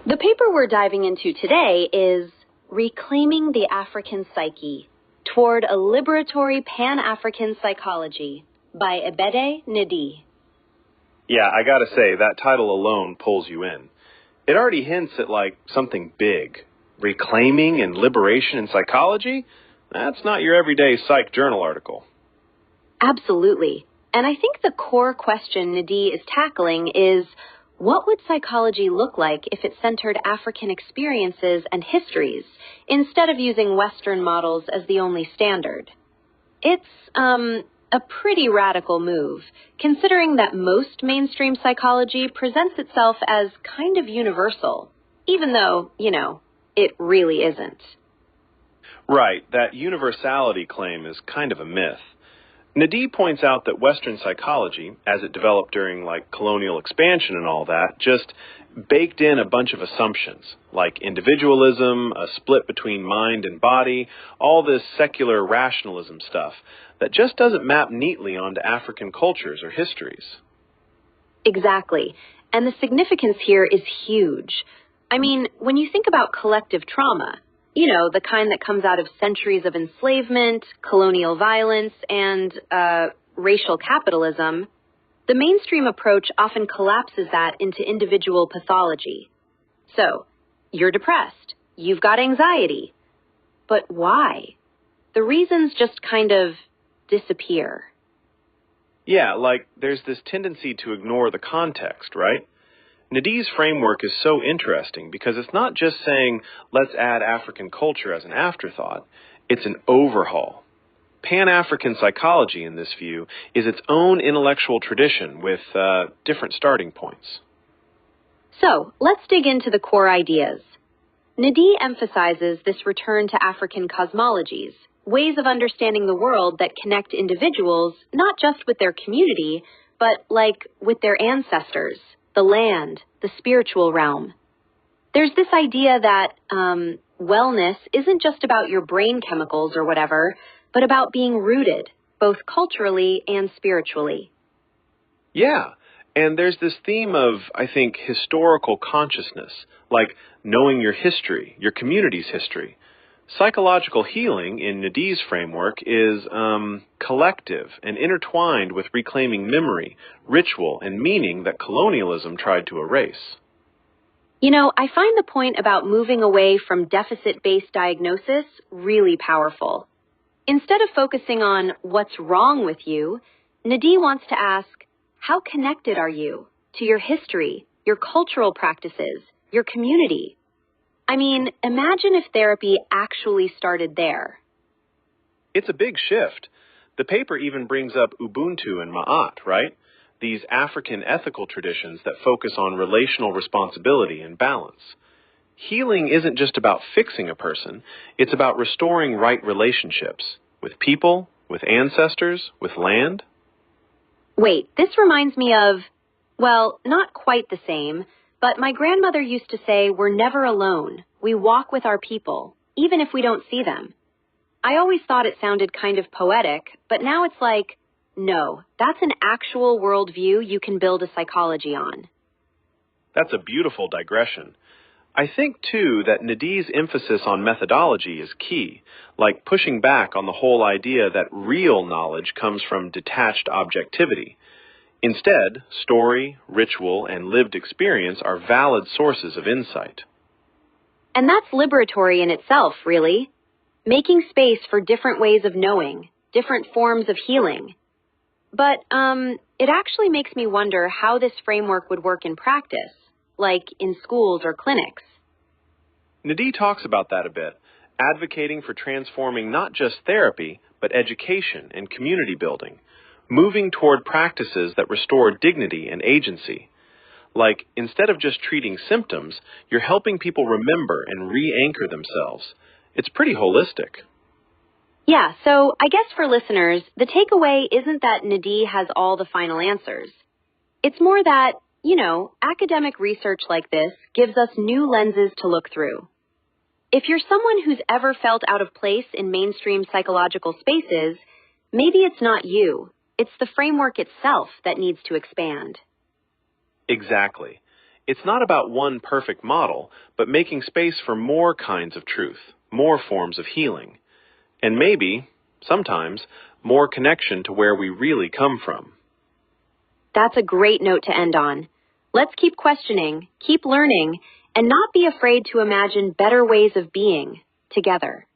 The paper we're diving into today is Reclaiming the African Psyche Toward a Liberatory Pan-African Psychology by Ebede Nnedi. Yeah, I gotta say, that title alone pulls you in. It already hints at, something big. Reclaiming and liberation in psychology? That's not your everyday psych journal article. Absolutely. And I think the core question Nnedi is tackling is, what would psychology look like if it centered African experiences and histories instead of using Western models as the only standard? It's, a pretty radical move, considering that most mainstream psychology presents itself as kind of universal, even though, it really isn't. Right, that universality claim is kind of a myth. Nnedi points out that Western psychology, as it developed during, colonial expansion and all that, just baked in a bunch of assumptions, like individualism, a split between mind and body, all this secular rationalism stuff, that just doesn't map neatly onto African cultures or histories. Exactly. And the significance here is huge. I mean, when you think about collective trauma, the kind that comes out of centuries of enslavement, colonial violence, and racial capitalism, the mainstream approach often collapses that into individual pathology. So, you're depressed. You've got anxiety. But why? The reasons just kind of disappear. Yeah, there's this tendency to ignore the context, right? Nnedi's framework is so interesting because it's not just saying, let's add African culture as an afterthought. It's an overhaul. Pan-African psychology, in this view, is its own intellectual tradition with different starting points. So, let's dig into the core ideas. Nnedi emphasizes this return to African cosmologies, ways of understanding the world that connect individuals not just with their community, but, with their ancestors, the land, the spiritual realm. There's this idea that wellness isn't just about your brain chemicals or whatever, but about being rooted, both culturally and spiritually. Yeah, and there's this theme of, I think, historical consciousness, like knowing your history, your community's history. Psychological healing, in Nnedi's framework, is collective and intertwined with reclaiming memory, ritual, and meaning that colonialism tried to erase. I find the point about moving away from deficit-based diagnosis really powerful. Instead of focusing on what's wrong with you, Nnedi wants to ask, how connected are you to your history, your cultural practices, your community? I mean, imagine if therapy actually started there. It's a big shift. The paper even brings up Ubuntu and Ma'at, right? These African ethical traditions that focus on relational responsibility and balance. Healing isn't just about fixing a person, it's about restoring right relationships with people, with ancestors, with land. Wait, this reminds me of, well, not quite the same, but my grandmother used to say, we're never alone. We walk with our people, even if we don't see them. I always thought it sounded kind of poetic, but now it's like, no, that's an actual worldview you can build a psychology on. That's a beautiful digression. I think, too, that Nnedi's emphasis on methodology is key, like pushing back on the whole idea that real knowledge comes from detached objectivity. Instead, story, ritual, and lived experience are valid sources of insight. And that's liberatory in itself, really. Making space for different ways of knowing, different forms of healing. But, it actually makes me wonder how this framework would work in practice, like in schools or clinics. Nnedi talks about that a bit, advocating for transforming not just therapy, but education and community building, moving toward practices that restore dignity and agency. Like, instead of just treating symptoms, you're helping people remember and re-anchor themselves. It's pretty holistic. Yeah, so I guess for listeners, the takeaway isn't that Nnedi has all the final answers. It's more that, academic research like this gives us new lenses to look through. If you're someone who's ever felt out of place in mainstream psychological spaces, maybe it's not you. It's the framework itself that needs to expand. Exactly. It's not about one perfect model, but making space for more kinds of truth, more forms of healing, and maybe, sometimes, more connection to where we really come from. That's a great note to end on. Let's keep questioning, keep learning, and not be afraid to imagine better ways of being together.